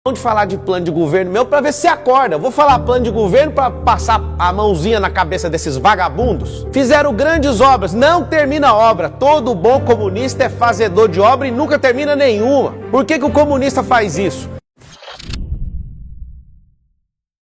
De falar de plano de governo meu para ver se acorda. Eu vou falar plano de governo para passar a mãozinha na cabeça desses vagabundos. Fizeram grandes obras, não termina a obra. Todo bom comunista é fazedor de obra e nunca termina nenhuma. Por que o comunista faz isso?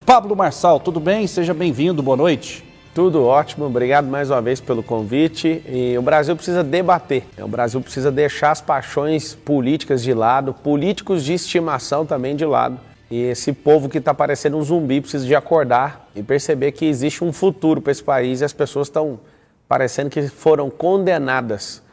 Pablo Marçal, tudo bem? Seja bem-vindo, boa noite. Tudo ótimo, obrigado mais uma vez pelo convite. E o Brasil precisa debater, o Brasil precisa deixar as paixões políticas de lado, políticos de estimação também de lado. E esse povo que está parecendo um zumbi precisa de acordar e perceber que existe um futuro para esse país e as pessoas estão parecendo que foram condenadas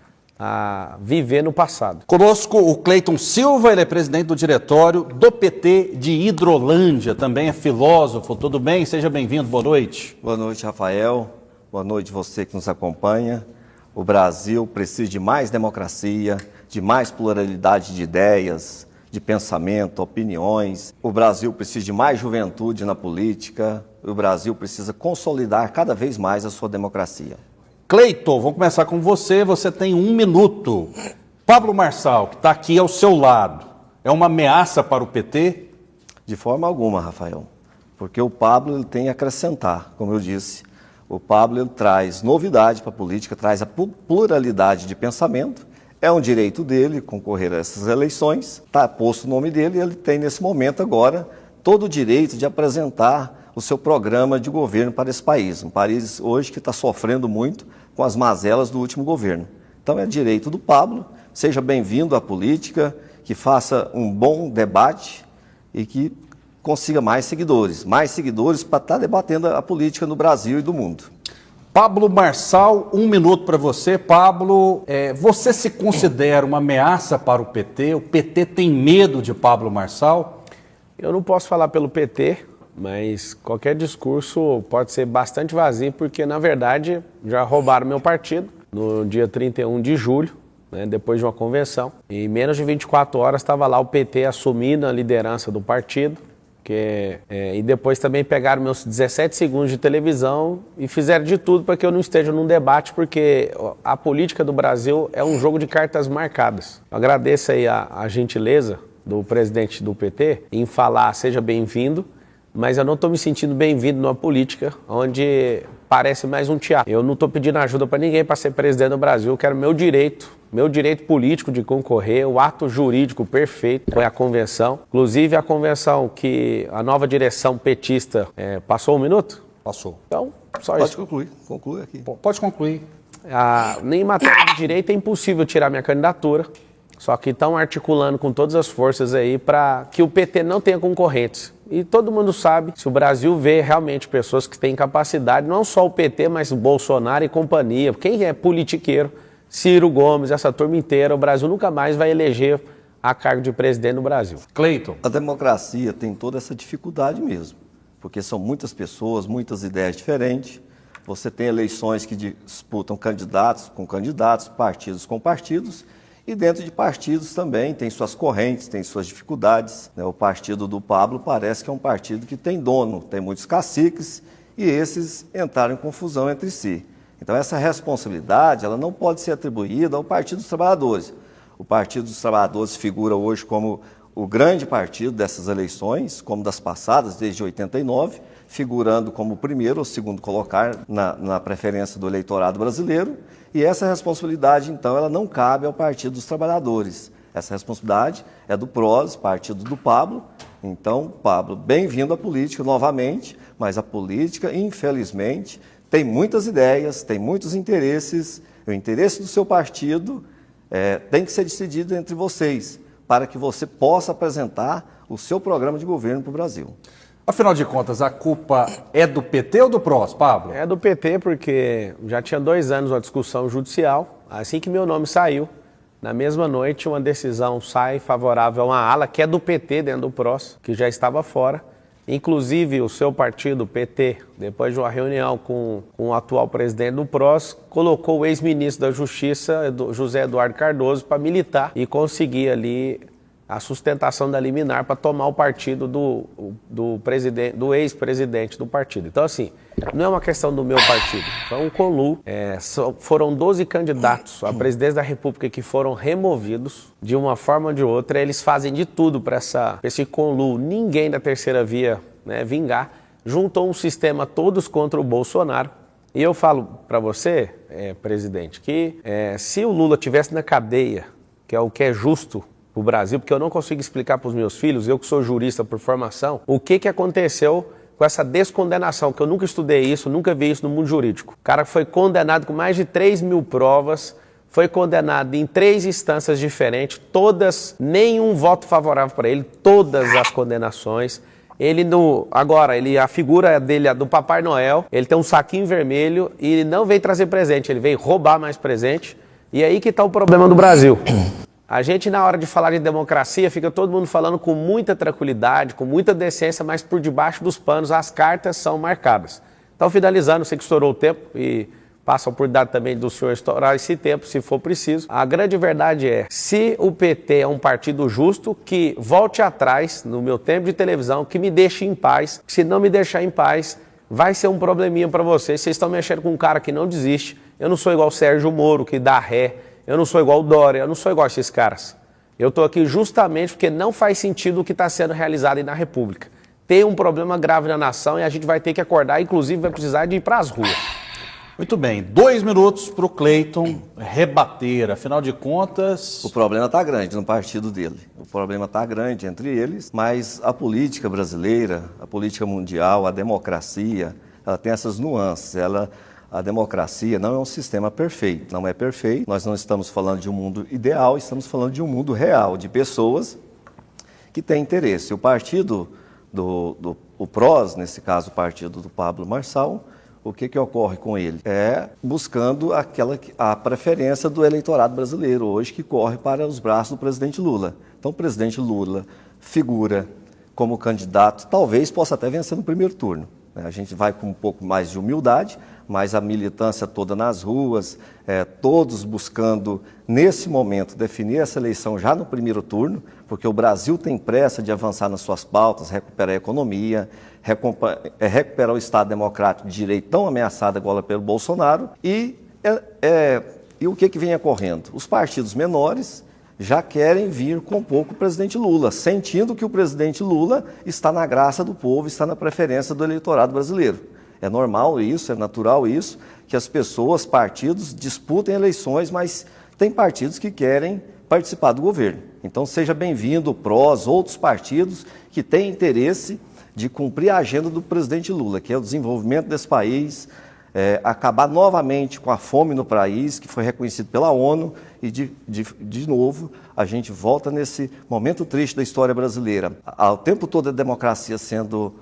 a viver no passado. Conosco o Cleiton Silva, ele é presidente do diretório do PT de Hidrolândia, também é filósofo. Tudo bem? Seja bem-vindo, boa noite. Boa noite, Rafael. Boa noite você que nos acompanha. O Brasil precisa de mais democracia, de mais pluralidade de ideias, de pensamento, opiniões. O Brasil precisa de mais juventude na política. O Brasil precisa consolidar cada vez mais a sua democracia. Cleiton, vamos começar com você. Você tem 1 minuto. Pablo Marçal, que está aqui ao seu lado, é uma ameaça para o PT? De forma alguma, Rafael. Porque o Pablo ele tem a acrescentar, como eu disse. O Pablo ele traz novidade para a política, traz a pluralidade de pensamento. É um direito dele concorrer a essas eleições. Está posto o nome dele e ele tem, nesse momento agora, todo o direito de apresentar o seu programa de governo para esse país. Um país hoje que está sofrendo muito com as mazelas do último governo. Então é direito do Pablo, seja bem-vindo à política, que faça um bom debate e que consiga mais seguidores para estar debatendo a política no Brasil e do mundo. Pablo Marçal, 1 minuto para você. Pablo, você se considera uma ameaça para o PT? O PT tem medo de Pablo Marçal? Eu não posso falar pelo PT, mas qualquer discurso pode ser bastante vazio, porque, na verdade, já roubaram meu partido no dia 31 de julho, né, depois de uma convenção. E em menos de 24 horas estava lá o PT assumindo a liderança do partido. E depois também pegaram meus 17 segundos de televisão e fizeram de tudo para que eu não esteja num debate, porque a política do Brasil é um jogo de cartas marcadas. Eu agradeço aí a gentileza do presidente do PT em falar seja bem-vindo, mas eu não estou me sentindo bem-vindo numa política onde parece mais um teatro. Eu não estou pedindo ajuda para ninguém para ser presidente do Brasil, eu quero meu direito político de concorrer, o ato jurídico perfeito foi a convenção. Inclusive a convenção que a nova direção petista passou 1 minuto? Passou. Então, só Pode isso. concluir aqui. Pode concluir. Nem em matéria de direito é impossível tirar minha candidatura, só que estão articulando com todas as forças aí para que o PT não tenha concorrentes. E todo mundo sabe, se o Brasil vê realmente pessoas que têm capacidade, não só o PT, mas o Bolsonaro e companhia, quem é politiqueiro, Ciro Gomes, essa turma inteira, o Brasil nunca mais vai eleger a cargo de presidente no Brasil. Cleiton. A democracia tem toda essa dificuldade mesmo, porque são muitas pessoas, muitas ideias diferentes. Você tem eleições que disputam candidatos com candidatos, partidos com partidos, e dentro de partidos também tem suas correntes, tem suas dificuldades. O partido do Pablo parece que é um partido que tem dono, tem muitos caciques, e esses entraram em confusão entre si. Então essa responsabilidade ela não pode ser atribuída ao Partido dos Trabalhadores. O Partido dos Trabalhadores figura hoje como o grande partido dessas eleições, como das passadas, desde 89, figurando como o primeiro ou segundo colocar na preferência do eleitorado brasileiro. E essa responsabilidade, então, ela não cabe ao Partido dos Trabalhadores. Essa responsabilidade é do PROS, partido do Pablo. Então, Pablo, bem-vindo à política novamente, mas a política, infelizmente, tem muitas ideias, tem muitos interesses. O interesse do seu partido tem que ser decidido entre vocês, para que você possa apresentar o seu programa de governo para o Brasil. Afinal de contas, a culpa é do PT ou do PROS, Pablo? É do PT, porque já tinha 2 anos uma discussão judicial. Assim que meu nome saiu, na mesma noite uma decisão sai favorável a uma ala que é do PT dentro do PROS, que já estava fora. Inclusive o seu partido, o PT, depois de uma reunião com o atual presidente do PROS, colocou o ex-ministro da Justiça, José Eduardo Cardoso, para militar e conseguir ali a sustentação da liminar para tomar o partido do ex-presidente do partido. Então, assim, não é uma questão do meu partido, foi um conluio. Foram 12 candidatos à presidência da República que foram removidos de uma forma ou de outra. Eles fazem de tudo para esse conluio, ninguém da terceira via, né, vingar. Juntou um sistema todos contra o Bolsonaro. E eu falo para você, presidente, que se o Lula estivesse na cadeia, que é o que é justo para o Brasil, porque eu não consigo explicar para os meus filhos, eu que sou jurista por formação, o que aconteceu com essa descondenação, que eu nunca estudei isso, nunca vi isso no mundo jurídico. O cara foi condenado com mais de 3.000 provas, foi condenado em 3 instâncias diferentes, todas, nenhum voto favorável para ele, todas as condenações. A figura dele é do Papai Noel, ele tem um saquinho vermelho e ele não veio trazer presente, ele veio roubar mais presente. E aí que está o problema do Brasil. A gente, na hora de falar de democracia, fica todo mundo falando com muita tranquilidade, com muita decência, mas por debaixo dos panos as cartas são marcadas. Então, finalizando, sei que estourou o tempo e passa a oportunidade também do senhor estourar esse tempo, se for preciso. A grande verdade é, se o PT é um partido justo, que volte atrás no meu tempo de televisão, que me deixe em paz. Se não me deixar em paz, vai ser um probleminha para vocês. Vocês estão mexendo com um cara que não desiste. Eu não sou igual o Sérgio Moro, que dá ré. Eu não sou igual o Dória, eu não sou igual a esses caras. Eu estou aqui justamente porque não faz sentido o que está sendo realizado aí na República. Tem um problema grave na nação e a gente vai ter que acordar, inclusive vai precisar de ir para as ruas. Muito bem, 2 minutos para o Cleiton rebater, afinal de contas... O problema está grande no partido dele, o problema está grande entre eles, mas a política brasileira, a política mundial, a democracia, ela tem essas nuances, A democracia não é um sistema perfeito, não é perfeito. Nós não estamos falando de um mundo ideal, estamos falando de um mundo real, de pessoas que têm interesse. O partido o PROS, nesse caso o partido do Pablo Marçal, o que ocorre com ele? É buscando a preferência do eleitorado brasileiro hoje que corre para os braços do presidente Lula. Então o presidente Lula figura como candidato, talvez possa até vencer no primeiro turno. A gente vai com um pouco mais de humildade, mas a militância toda nas ruas, todos buscando, nesse momento, definir essa eleição já no primeiro turno, porque o Brasil tem pressa de avançar nas suas pautas, recuperar a economia, recuperar o Estado Democrático de Direito tão ameaçado agora pelo Bolsonaro. E o que vem ocorrendo? Os partidos menores já querem vir compor com o presidente Lula, sentindo que o presidente Lula está na graça do povo, está na preferência do eleitorado brasileiro. É normal isso, é natural isso, que as pessoas, partidos, disputem eleições, mas tem partidos que querem participar do governo. Então seja bem-vindo o PROS, outros partidos que têm interesse de cumprir a agenda do presidente Lula, que é o desenvolvimento desse país, acabar novamente com a fome no país, que foi reconhecido pela ONU, e de novo a gente volta nesse momento triste da história brasileira. Ao tempo todo a democracia sendo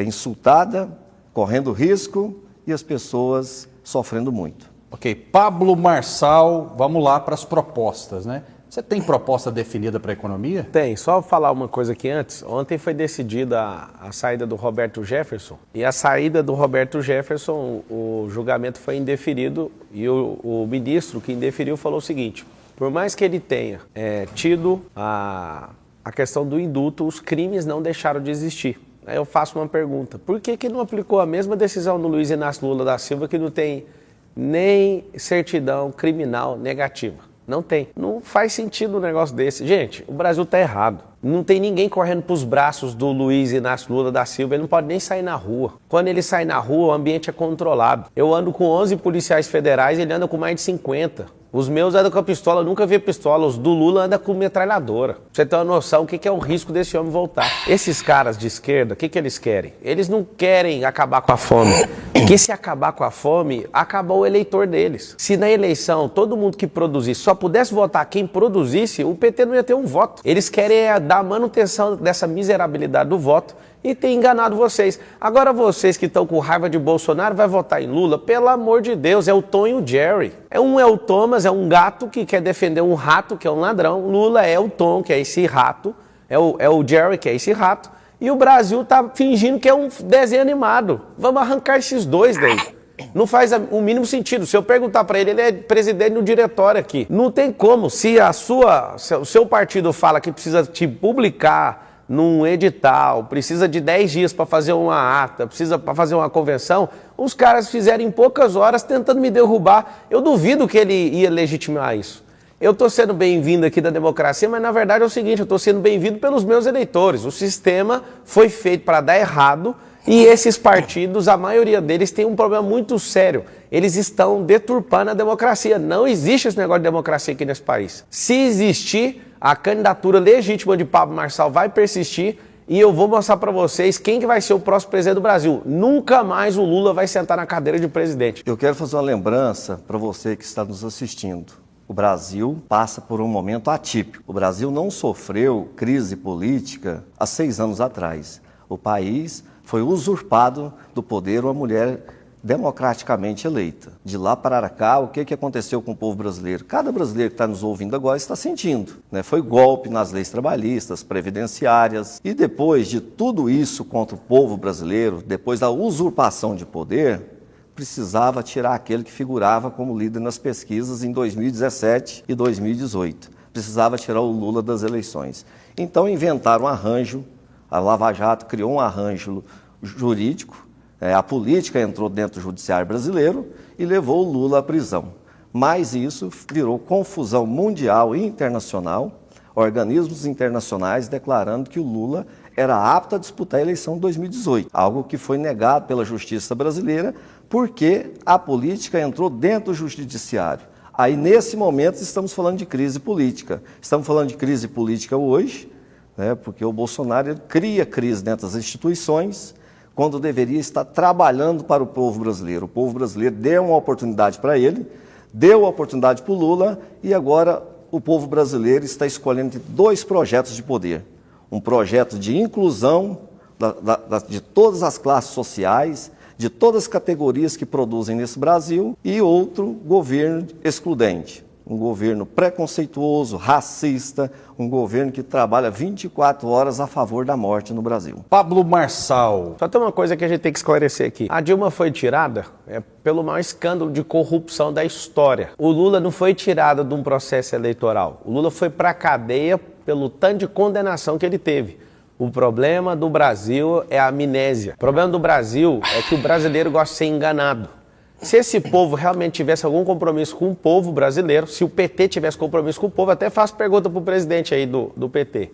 insultada, correndo risco e as pessoas sofrendo muito. Ok, Pablo Marçal, vamos lá para as propostas, né? Você tem proposta definida para a economia? Tem, só falar uma coisa aqui antes. Ontem foi decidida a saída do Roberto Jefferson. E a saída do Roberto Jefferson, o julgamento foi indeferido e o ministro que indeferiu falou o seguinte: por mais que ele tenha tido a questão do indulto, os crimes não deixaram de existir. Aí eu faço uma pergunta: por que não aplicou a mesma decisão no Luiz Inácio Lula da Silva, que não tem nem certidão criminal negativa? Não tem. Não faz sentido um negócio desse. Gente, o Brasil está errado. Não tem ninguém correndo para os braços do Luiz Inácio Lula da Silva. Ele não pode nem sair na rua. Quando ele sai na rua, o ambiente é controlado. Eu ando com 11 policiais federais, ele anda com mais de 50. Os meus andam com a pistola, eu nunca vi pistola. Os do Lula andam com metralhadora. Pra você ter uma noção, o que é o risco desse homem voltar. Esses caras de esquerda, o que eles querem? Eles não querem acabar com a fome. Porque se acabar com a fome, acabou o eleitor deles. Se na eleição todo mundo que produzisse só pudesse votar quem produzisse, o PT não ia ter um voto. Eles querem dar manutenção dessa miserabilidade do voto e ter enganado vocês. Agora vocês que estão com raiva de Bolsonaro vai votar em Lula? Pelo amor de Deus, é o Tom e o Jerry. Um é o Thomas, é um gato que quer defender um rato, que é um ladrão. Lula é o Tom, que é esse rato. É o Jerry, que é esse rato. E o Brasil tá fingindo que é um desenho animado. Vamos arrancar esses dois daí. Não faz o mínimo sentido. Se eu perguntar para ele é presidente do diretório aqui. Não tem como. Se o seu partido fala que precisa te publicar num edital, precisa de 10 dias para fazer uma ata, precisa para fazer uma convenção, os caras fizeram em poucas horas tentando me derrubar. Eu duvido que ele ia legitimar isso. Eu estou sendo bem-vindo aqui da democracia, mas na verdade é o seguinte, eu estou sendo bem-vindo pelos meus eleitores. O sistema foi feito para dar errado e esses partidos, a maioria deles, tem um problema muito sério. Eles estão deturpando a democracia. Não existe esse negócio de democracia aqui nesse país. Se existir, a candidatura legítima de Pablo Marçal vai persistir e eu vou mostrar para vocês quem que vai ser o próximo presidente do Brasil. Nunca mais o Lula vai sentar na cadeira de presidente. Eu quero fazer uma lembrança para você que está nos assistindo. O Brasil passa por um momento atípico. O Brasil não sofreu crise política há 6 anos atrás. O país foi usurpado do poder uma mulher democraticamente eleita. De lá para cá, o que aconteceu com o povo brasileiro? Cada brasileiro que está nos ouvindo agora está sentindo, né? Foi golpe nas leis trabalhistas, previdenciárias. E depois de tudo isso contra o povo brasileiro, depois da usurpação de poder, precisava tirar aquele que figurava como líder nas pesquisas em 2017 e 2018. Precisava tirar o Lula das eleições. Então inventaram um arranjo, a Lava Jato criou um arranjo jurídico, a política entrou dentro do judiciário brasileiro e levou o Lula à prisão. Mas isso virou confusão mundial e internacional, organismos internacionais declarando que o Lula era apto a disputar a eleição de 2018, algo que foi negado pela justiça brasileira, porque a política entrou dentro do judiciário. Aí, nesse momento, estamos falando de crise política. Estamos falando de crise política hoje, né, porque o Bolsonaro cria crise dentro das instituições, quando deveria estar trabalhando para o povo brasileiro. O povo brasileiro deu uma oportunidade para ele, deu a oportunidade para o Lula, e agora o povo brasileiro está escolhendo entre 2 projetos de poder. Um projeto de inclusão de todas as classes sociais, de todas as categorias que produzem nesse Brasil, e outro governo excludente, um governo preconceituoso, racista, um governo que trabalha 24 horas a favor da morte no Brasil. Pablo Marçal. Só tem uma coisa que a gente tem que esclarecer aqui. A Dilma foi tirada pelo maior escândalo de corrupção da história. O Lula não foi tirado de um processo eleitoral. O Lula foi para a cadeia pelo tanto de condenação que ele teve. O problema do Brasil é a amnésia. O problema do Brasil é que o brasileiro gosta de ser enganado. Se esse povo realmente tivesse algum compromisso com o povo brasileiro, se o PT tivesse compromisso com o povo, até faço pergunta para o presidente aí do PT.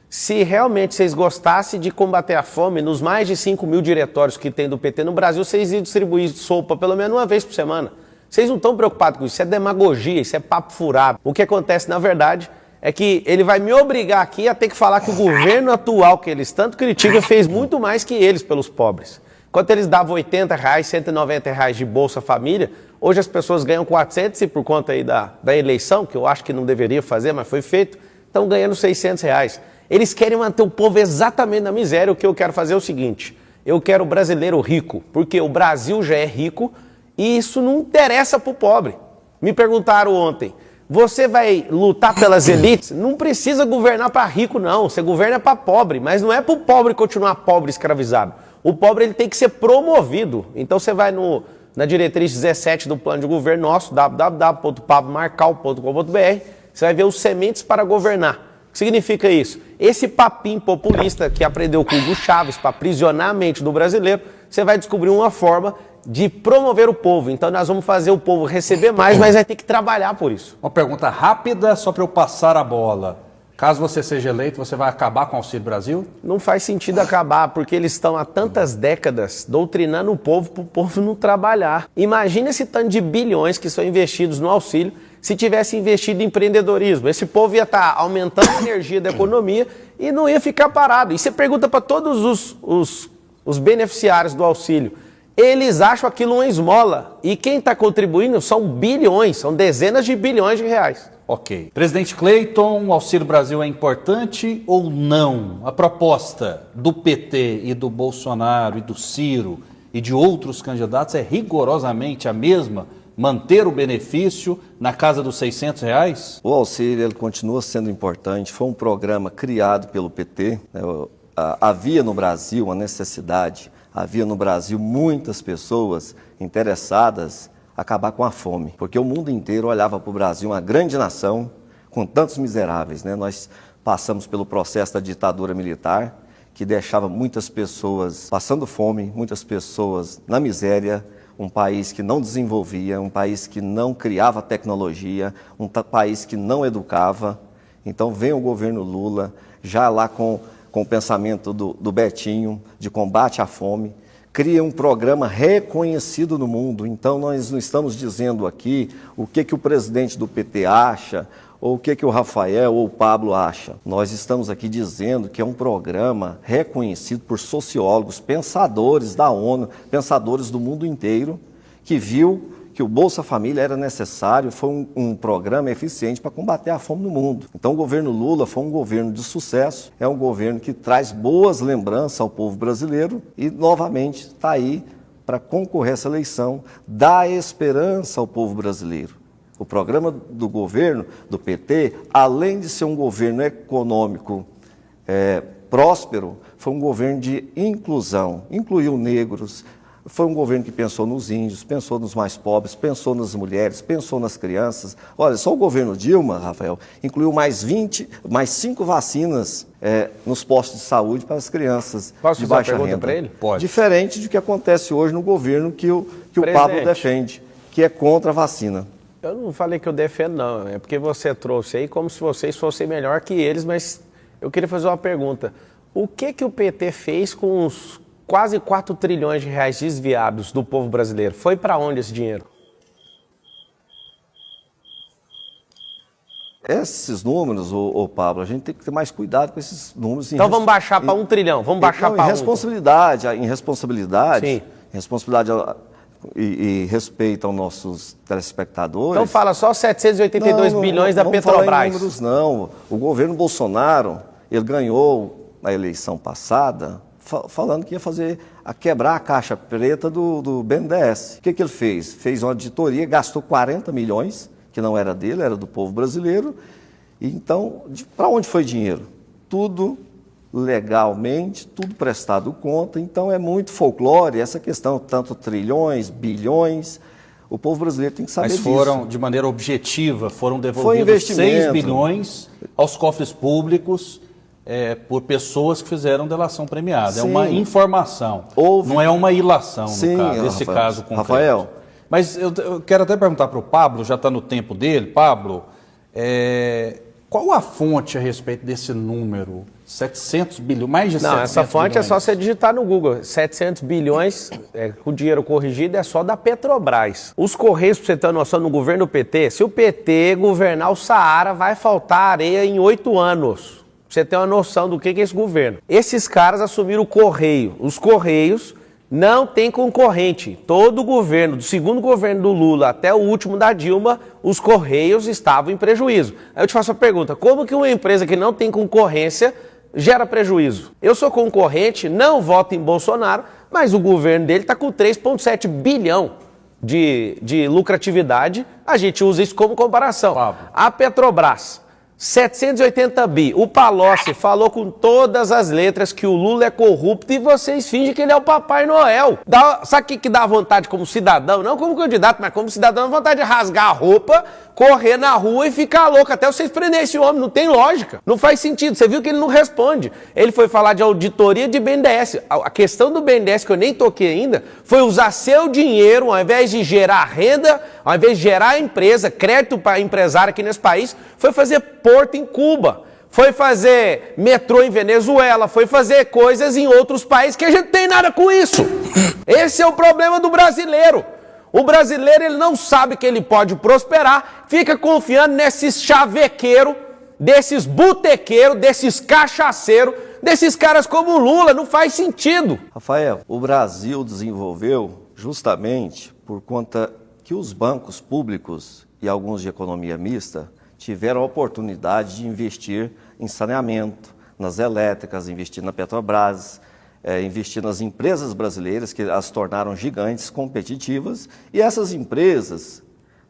Se realmente vocês gostassem de combater a fome, nos mais de 5 mil diretórios que tem do PT no Brasil, vocês iam distribuir sopa pelo menos uma vez por semana. Vocês não estão preocupados com isso, isso é demagogia, isso é papo furado. O que acontece, na verdade, é que ele vai me obrigar aqui a ter que falar que o governo atual, que eles tanto criticam, fez muito mais que eles pelos pobres. Enquanto eles davam R$80, R$190 de Bolsa Família, hoje as pessoas ganham 400 e por conta aí da eleição, que eu acho que não deveria fazer, mas foi feito, estão ganhando R$600. Eles querem manter o povo exatamente na miséria. O que eu quero fazer é o seguinte: eu quero o brasileiro rico, porque o Brasil já é rico e isso não interessa para o pobre. Me perguntaram ontem, você vai lutar pelas elites? Não precisa governar para rico, não. Você governa para pobre, mas não é para o pobre continuar pobre, escravizado. O pobre ele tem que ser promovido. Então você vai na diretriz 17 do plano de governo nosso, www.pablomarcal.com.br, você vai ver os sementes para governar. O que significa isso? Esse papinho populista que aprendeu com o Hugo Chávez para aprisionar a mente do brasileiro, você vai descobrir uma forma de promover o povo. Então nós vamos fazer o povo receber mais, mas vai ter que trabalhar por isso. Uma pergunta rápida, só para eu passar a bola. Caso você seja eleito, você vai acabar com o Auxílio Brasil? Não faz sentido acabar, porque eles estão há tantas décadas doutrinando o povo para o povo não trabalhar. Imagina esse tanto de bilhões que são investidos no auxílio se tivesse investido em empreendedorismo. Esse povo ia estar aumentando a energia da economia e não ia ficar parado. E você pergunta para todos os beneficiários do auxílio, eles acham aquilo uma esmola. E quem está contribuindo são bilhões, são dezenas de bilhões de reais. Ok. Presidente Cleiton, o Auxílio Brasil é importante ou não? A proposta do PT e do Bolsonaro e do Ciro e de outros candidatos é rigorosamente a mesma? Manter o benefício na casa dos R$600? O auxílio ele continua sendo importante. Foi um programa criado pelo PT. Havia no Brasil a necessidade, havia no Brasil muitas pessoas interessadas em acabar com a fome, porque o mundo inteiro olhava para o Brasil, uma grande nação, com tantos miseráveis, né? Nós passamos pelo processo da ditadura militar, que deixava muitas pessoas passando fome, muitas pessoas na miséria, um país que não desenvolvia, um país que não criava tecnologia, um país que não educava. Então vem o governo Lula, já lá com o pensamento do Betinho, de combate à fome, cria um programa reconhecido no mundo. Então nós não estamos dizendo aqui o que o presidente do PT acha, ou o que o Rafael ou o Pablo acham. Nós estamos aqui dizendo que é um programa reconhecido por sociólogos, pensadores da ONU, pensadores do mundo inteiro, que viu que o Bolsa Família era necessário, foi um programa eficiente para combater a fome no mundo. Então o governo Lula foi um governo de sucesso, é um governo que traz boas lembranças ao povo brasileiro e, novamente, está aí para concorrer a essa eleição, dar esperança ao povo brasileiro. O programa do governo, do PT, além de ser um governo econômico próspero, foi um governo de inclusão, incluiu negros, foi um governo que pensou nos índios, pensou nos mais pobres, pensou nas mulheres, pensou nas crianças. Olha, só o governo Dilma, Rafael, incluiu mais 5 vacinas nos postos de saúde para as crianças de baixa renda. Para ele? Pode. Diferente do que acontece hoje no governo que o Pablo defende, que é contra a vacina. Eu não falei que eu defendo, não. É porque você trouxe aí como se vocês fossem melhor que eles, mas eu queria fazer uma pergunta. O que o PT fez com os quase 4 trilhões de reais desviados do povo brasileiro? Foi para onde esse dinheiro? Esses números, Pablo, a gente tem que ter mais cuidado com esses números. Então vamos baixar para 1 trilhão, vamos baixar para 1. Em responsabilidade, e respeito aos nossos telespectadores. Então fala só 782 bilhões da Petrobras. Falar em números, não. O governo Bolsonaro, ele ganhou na eleição passada falando que ia quebrar a caixa preta do BNDES. O que ele fez? Fez uma auditoria, gastou 40 milhões, que não era dele, era do povo brasileiro. E então, para onde foi dinheiro? Tudo legalmente, tudo prestado conta, então é muito folclore, essa questão, tanto trilhões, bilhões, o povo brasileiro tem que saber disso. Mas foram, de maneira objetiva, foram devolvidos 6 bilhões aos cofres públicos por pessoas que fizeram delação premiada. Sim. É uma informação, não é uma ilação, no caso, nesse caso concreto. Rafael. Mas eu quero até perguntar para o Pablo, já está no tempo dele. Pablo, qual a fonte a respeito desse número? 700 bilhões, mais de 700 bilhões. Não, essa fonte bilhões. É só você digitar no Google. 700 bilhões, com o dinheiro corrigido, é só da Petrobras. Os Correios, para você ter uma noção, no governo do PT, se o PT governar o Saara, vai faltar areia em 8 anos. Pra você ter uma noção do que é esse governo. Esses caras assumiram o Correio. Os Correios não tem concorrente. Todo o governo, do segundo governo do Lula até o último da Dilma, os Correios estavam em prejuízo. Aí eu te faço a pergunta, como que uma empresa que não tem concorrência gera prejuízo? Eu sou concorrente, não voto em Bolsonaro, mas o governo dele está com 3,7 bilhão de lucratividade. A gente usa isso como comparação. Pablo. A Petrobras, 780 bi. O Palocci falou com todas as letras que o Lula é corrupto e vocês fingem que ele é o Papai Noel. Sabe o que dá vontade como cidadão? Não como candidato, mas como cidadão, dá vontade de rasgar a roupa, correr na rua e ficar louco. Até vocês prenderem esse homem. Não tem lógica. Não faz sentido. Você viu que ele não responde. Ele foi falar de auditoria de BNDES. A questão do BNDES, que eu nem toquei ainda, foi usar seu dinheiro, ao invés de gerar renda, ao invés de gerar empresa, crédito para empresário aqui nesse país, foi fazer porto em Cuba, foi fazer metrô em Venezuela, foi fazer coisas em outros países que a gente não tem nada com isso. Esse é o problema do brasileiro. O brasileiro, ele não sabe que ele pode prosperar, fica confiando nesses chavequeiros, desses botequeiros, desses cachaceiros, desses caras como o Lula. Não faz sentido. Rafael, o Brasil desenvolveu justamente por conta que os bancos públicos e alguns de economia mista tiveram a oportunidade de investir em saneamento, nas elétricas, investir na Petrobras, investir nas empresas brasileiras, que as tornaram gigantes, competitivas, e essas empresas,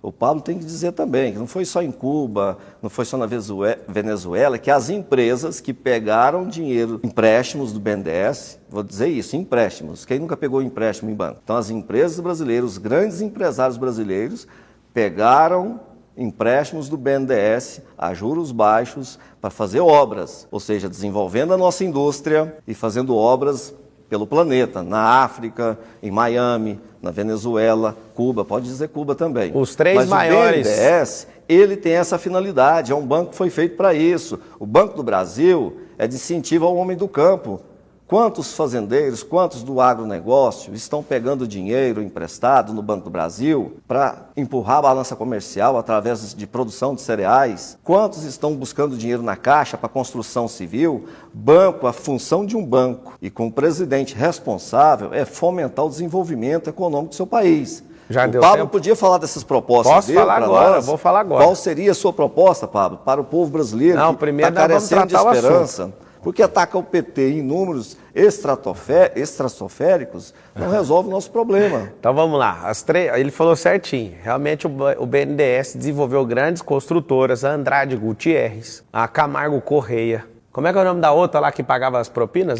O Pablo tem que dizer também que não foi só em Cuba, não foi só na Venezuela, que as empresas que pegaram dinheiro, empréstimos do BNDES, vou dizer isso, empréstimos, quem nunca pegou empréstimo em banco? Então as empresas brasileiras, os grandes empresários brasileiros, pegaram empréstimos do BNDES a juros baixos para fazer obras, ou seja, desenvolvendo a nossa indústria e fazendo obras pelo planeta, na África, em Miami, na Venezuela, Cuba, pode dizer Cuba também. Os três Mas maiores... o BNDES, ele tem essa finalidade, é um banco que foi feito para isso. O Banco do Brasil é de incentivo ao homem do campo. Quantos fazendeiros, quantos do agronegócio estão pegando dinheiro emprestado no Banco do Brasil para empurrar a balança comercial através de produção de cereais? Quantos estão buscando dinheiro na Caixa para construção civil? Banco, a função de um banco e com o presidente responsável é fomentar o desenvolvimento econômico do seu país. Já o deu Pablo tempo? podia falar dessas propostas. Posso falar agora, vou falar agora. Qual seria a sua proposta, Pablo, para o povo brasileiro Não, que primeiro está nós vamos carecendo de tratar o esperança? Porque atacar o PT em números estratosféricos não resolve o nosso problema. Então vamos lá, ele falou certinho, realmente o BNDES desenvolveu grandes construtoras, a Andrade Gutierrez, a Camargo Correia. Como é que é o nome da outra lá que pagava as propinas?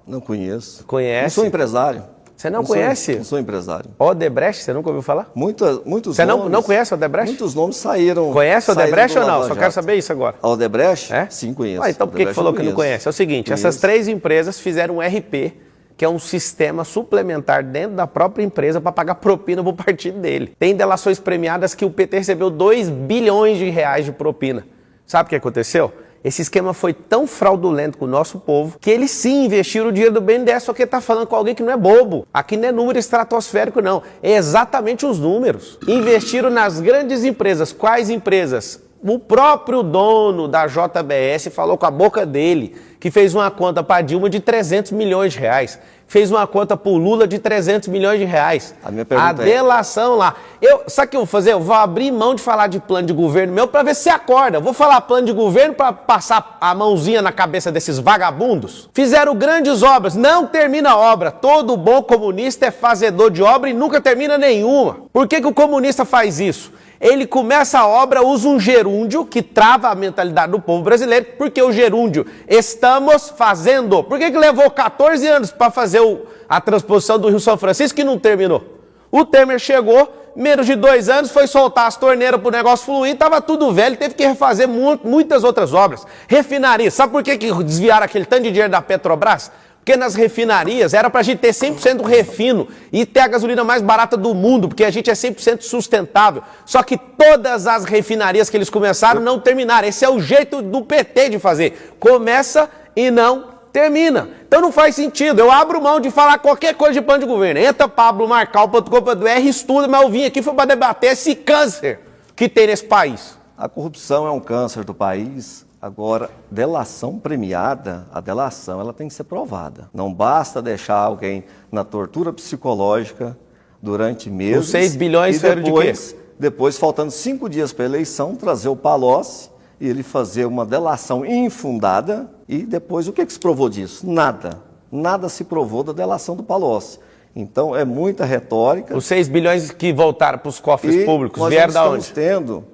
Não conheço. Conhece? Não sou empresário. Você não conhece? Não sou empresário. Odebrecht, você nunca ouviu falar? Muitos Você nomes... não conhece a Odebrecht? Muitos nomes saíram... Conhece a Odebrecht ou não? Lava Só Jato. quero saber isso agora. A Odebrecht? É? Sim, conheço. Então por que falou que não conhece? É o seguinte, essas três empresas fizeram um RP, que é um sistema suplementar dentro da própria empresa para pagar propina para o partido dele. Tem delações premiadas que o PT recebeu 2 bilhões de reais de propina. Sabe o que aconteceu? Esse esquema foi tão fraudulento com o nosso povo que eles sim investiram o dinheiro do BNDES, só que está falando com alguém que não é bobo. Aqui não é número estratosférico, não. É exatamente os números. Investiram nas grandes empresas. Quais empresas? O próprio dono da JBS falou com a boca dele que fez uma conta para Dilma de 300 milhões de reais. Fez uma conta para o Lula de 300 milhões de reais. A minha pergunta delação lá. Sabe o que eu vou fazer? Eu vou abrir mão de falar de plano de governo meu para ver se você acorda. Eu vou falar plano de governo para passar a mãozinha na cabeça desses vagabundos. Fizeram grandes obras. Não termina a obra. Todo bom comunista é fazedor de obra e nunca termina nenhuma. Por que o comunista faz isso? Ele começa a obra, usa um gerúndio que trava a mentalidade do povo brasileiro, porque o gerúndio estamos fazendo. Por que levou 14 anos para fazer a transposição do Rio São Francisco e não terminou? O Temer chegou, menos de 2 anos, foi soltar as torneiras para o negócio fluir, estava tudo velho, teve que refazer muitas outras obras. Refinarias, sabe por que desviaram aquele tanto de dinheiro da Petrobras? Porque nas refinarias era para a gente ter 100% refino e ter a gasolina mais barata do mundo, porque a gente é 100% sustentável. Só que todas as refinarias que eles começaram não terminaram. Esse é o jeito do PT de fazer. Começa e não termina. Então não faz sentido. Eu abro mão de falar qualquer coisa de plano de governo. Entra pablomarcal.com.br, estuda, mas eu vim aqui foi para debater esse câncer que tem nesse país. A corrupção é um câncer do país. Agora, delação premiada, a delação ela tem que ser provada. Não basta deixar alguém na tortura psicológica durante meses. Os 6 bilhões e depois, faltando 5 dias para a eleição, trazer o Palocci e ele fazer uma delação infundada. E depois, o que se provou disso? Nada. Nada se provou da delação do Palocci. Então, é muita retórica. Os 6 bilhões que voltaram para os cofres públicos vieram da onde?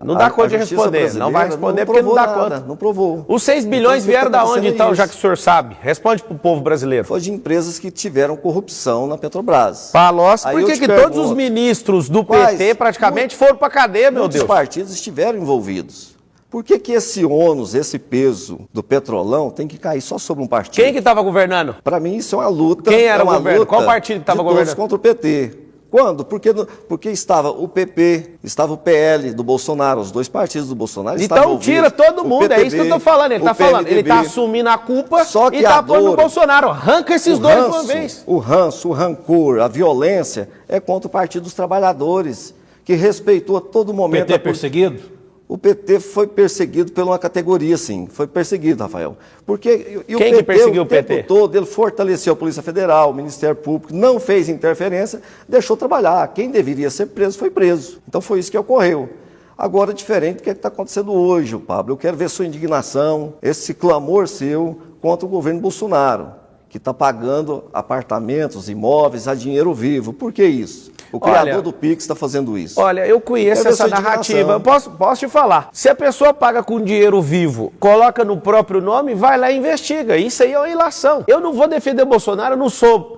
Não dá conta de responder. Não vai responder porque não dá conta. Não provou. Os 6 bilhões vieram da onde, então, já que o senhor sabe? Responde para o povo brasileiro. Foi de empresas que tiveram corrupção na Petrobras. Palocci, por que todos os ministros do PT praticamente foram para a cadeia, meu Deus? Muitos partidos estiveram envolvidos. Por que esse ônus, esse peso do petrolão tem que cair só sobre um partido? Quem que estava governando? Para mim isso é uma luta. Quem era o governo? Qual partido que estava governando? Contra o PT. Quando? Porque estava o PP, estava o PL do Bolsonaro, os dois partidos do Bolsonaro estavam envolvidos. Então tira todo mundo, PTB, é isso que eu estou falando. Ele está assumindo a culpa e está pondo no Bolsonaro. Arranca esses dois de uma vez. O ranço, o rancor, a violência é contra o Partido dos Trabalhadores, que respeitou a todo momento... O PT é perseguido? O PT foi perseguido por uma categoria, sim. Foi perseguido, Rafael. Porque Quem que perseguiu o PT? O tempo todo ele fortaleceu a Polícia Federal, o Ministério Público, não fez interferência, deixou trabalhar. Quem deveria ser preso foi preso. Então foi isso que ocorreu. Agora, diferente do que está acontecendo hoje, Pablo. Eu quero ver sua indignação, esse clamor seu contra o governo Bolsonaro, que está pagando apartamentos, imóveis a dinheiro vivo. Por que isso? O criador do Pix está fazendo isso. Olha, eu conheço essa narrativa. Eu posso te falar. Se a pessoa paga com dinheiro vivo, coloca no próprio nome, vai lá e investiga. Isso aí é uma ilação. Eu não vou defender o Bolsonaro,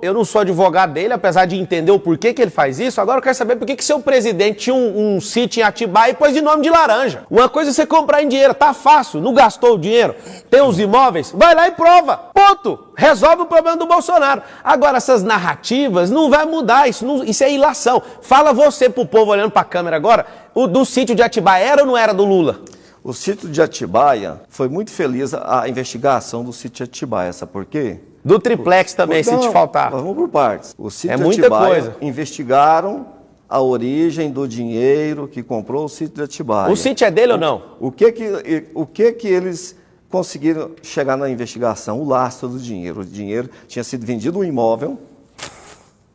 eu não sou advogado dele, apesar de entender o porquê que ele faz isso. Agora eu quero saber por que seu presidente tinha um sítio em Atibaia e pôs de nome de laranja. Uma coisa é você comprar em dinheiro, tá fácil, não gastou o dinheiro, tem os imóveis, vai lá e prova. Ponto. Resolve o problema do Bolsonaro. Agora, essas narrativas não vai mudar, isso é ilação. Fala você pro povo olhando pra câmera agora, o do sítio de Atibaia era ou não era do Lula? O sítio de Atibaia, foi muito feliz a investigação do sítio de Atibaia, sabe por quê? Do triplex também, se te faltar. Vamos por partes. O sítio de muita Atibaia, coisa. Investigaram a origem do dinheiro que comprou o sítio de Atibaia. O sítio é dele ou não? O que que eles conseguiram chegar na investigação? O lastro do dinheiro. O dinheiro tinha sido vendido um imóvel,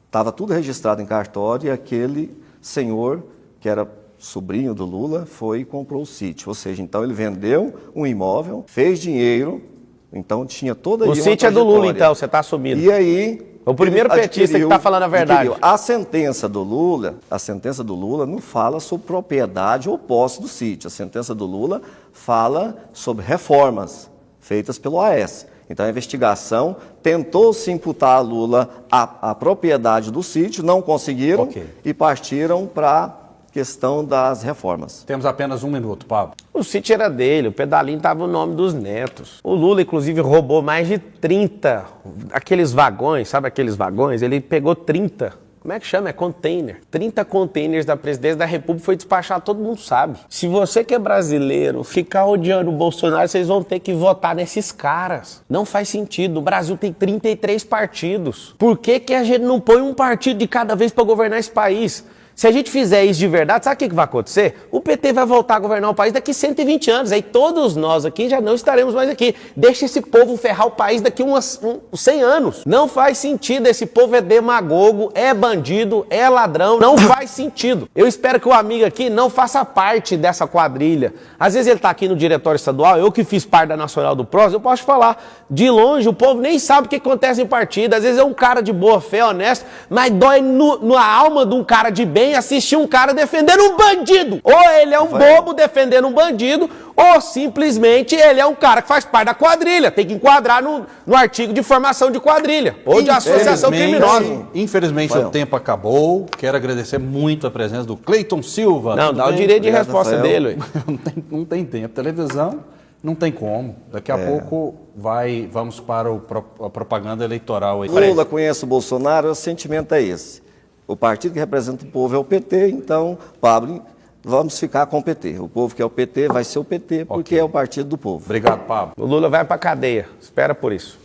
estava tudo registrado em cartório e aquele senhor, que era sobrinho do Lula, foi e comprou o sítio. Ou seja, então ele vendeu um imóvel, fez dinheiro, então tinha toda O sítio é do Lula, então, você está assumindo. E aí... O primeiro petista que está falando a verdade. A sentença do Lula não fala sobre propriedade ou posse do sítio. A sentença do Lula fala sobre reformas feitas pelo AS. Então a investigação tentou se imputar a Lula a propriedade do sítio, não conseguiram e partiram para a questão das reformas. Temos apenas 1 minuto, Pablo. O sítio era dele, o pedalinho estava no nome dos netos. O Lula, inclusive, roubou mais de 30, aqueles vagões, sabe aqueles vagões? Ele pegou 30, como é que chama? É container. 30 containers da presidência da República foi despachado, todo mundo sabe. Se você que é brasileiro ficar odiando o Bolsonaro, vocês vão ter que votar nesses caras. Não faz sentido. O Brasil tem 33 partidos. Por que que a gente não põe um partido de cada vez para governar esse país? Se a gente fizer isso de verdade, sabe o que vai acontecer? O PT vai voltar a governar o país daqui 120 anos. Aí todos nós aqui já não estaremos mais aqui. Deixa esse povo ferrar o país daqui uns 100 anos. Não faz sentido. Esse povo é demagogo, é bandido, é ladrão. Não faz sentido. Eu espero que o amigo aqui não faça parte dessa quadrilha. Às vezes ele está aqui no diretório estadual, eu que fiz parte da Nacional do PROS, eu posso falar. De longe, o povo nem sabe o que acontece em partido. Às vezes é um cara de boa fé, honesto, mas dói na alma de um cara de bem assistir um cara defendendo um bandido. Ou ele é um bobo defendendo um bandido, ou simplesmente ele é um cara que faz parte da quadrilha. Tem que enquadrar no artigo de formação de quadrilha, ou de associação criminosa. Infelizmente o tempo acabou. Quero agradecer muito a presença do Cleiton Silva. Não, dá o direito de resposta dele. Não tem tempo. Televisão não tem como. Daqui a pouco vamos para a propaganda eleitoral. Lula conhece o Bolsonaro, o sentimento é esse. O partido que representa o povo é o PT, então, Pablo, vamos ficar com o PT. O povo que é o PT vai ser o PT, porque é o partido do povo. Obrigado, Pablo. O Lula vai para cadeia. Espera por isso.